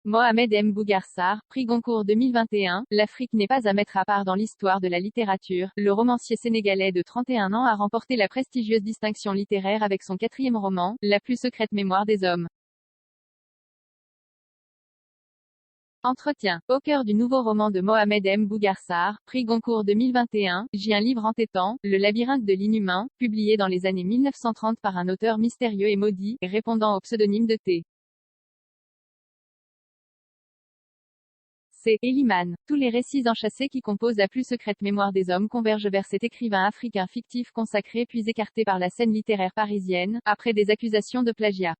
Mohamed M. Bougarsar, prix Goncourt 2021, l'Afrique n'est pas à mettre à part dans l'histoire de la littérature. Le romancier sénégalais de 31 ans a remporté la prestigieuse distinction littéraire avec son 4e roman, La plus secrète mémoire des hommes. Entretien. Au cœur du nouveau roman de Mohamed M. Bougarsar, prix Goncourt 2021, j'ai un livre entêtant, Le labyrinthe de l'inhumain, publié dans les années 1930 par un auteur mystérieux et maudit, répondant au pseudonyme de T. C'est Eliman. Tous les récits enchâssés qui composent la plus secrète mémoire des hommes convergent vers cet écrivain africain fictif consacré puis écarté par la scène littéraire parisienne, après des accusations de plagiat.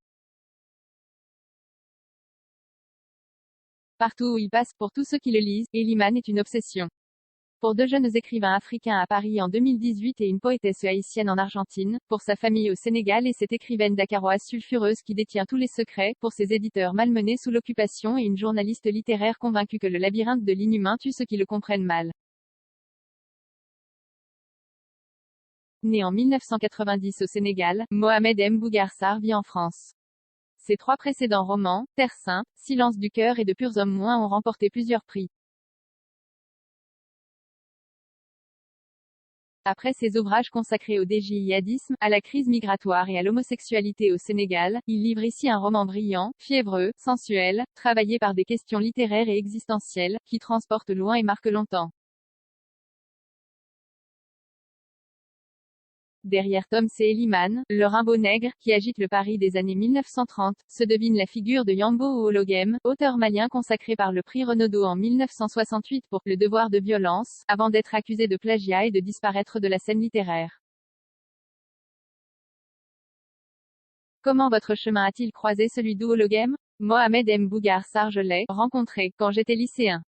Partout où il passe, pour tous ceux qui le lisent, Eliman est une obsession. Pour 2 jeunes écrivains africains à Paris en 2018 et une poétesse haïtienne en Argentine, pour sa famille au Sénégal et cette écrivaine dakaroise sulfureuse qui détient tous les secrets, pour ses éditeurs malmenés sous l'occupation et une journaliste littéraire convaincue que le labyrinthe de l'inhumain tue ceux qui le comprennent mal. Né en 1990 au Sénégal, Mohamed M. Bougarsar vit en France. Ses 3 précédents romans, Terre Sainte, Silence du cœur et De purs hommes moins ont remporté plusieurs prix. Après ses ouvrages consacrés au djihadisme, à la crise migratoire et à l'homosexualité au Sénégal, il livre ici un roman brillant, fiévreux, sensuel, travaillé par des questions littéraires et existentielles, qui transportent loin et marquent longtemps. Derrière Tom C. Eliman, le Rimbaud nègre, qui agite le Paris des années 1930, se devine la figure de Yambo Ouologem, auteur malien consacré par le prix Renaudot en 1968 pour Le devoir de violence, avant d'être accusé de plagiat et de disparaître de la scène littéraire. Comment votre chemin a-t-il croisé celui d'Ouologem? Mohamed M. Bougarsar, je l'ai rencontré quand j'étais lycéen.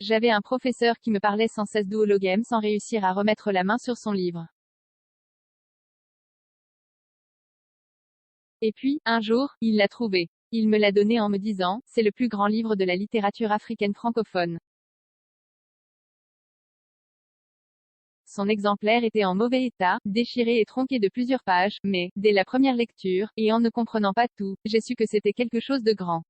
J'avais un professeur qui me parlait sans cesse d'Ouologem sans réussir à remettre la main sur son livre. Et puis, un jour, il l'a trouvé. Il me l'a donné en me disant, c'est le plus grand livre de la littérature africaine francophone. Son exemplaire était en mauvais état, déchiré et tronqué de plusieurs pages, mais, dès la première lecture, et en ne comprenant pas tout, j'ai su que c'était quelque chose de grand.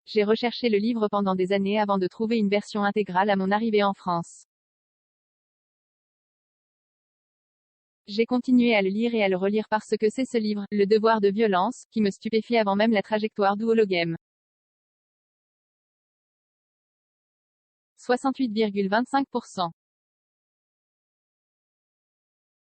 J'ai recherché le livre pendant des années avant de trouver une version intégrale à mon arrivée en France. J'ai continué à le lire et à le relire parce que c'est ce livre, Le devoir de violence, qui me stupéfie avant même la trajectoire d'Ouologem. 68,25%.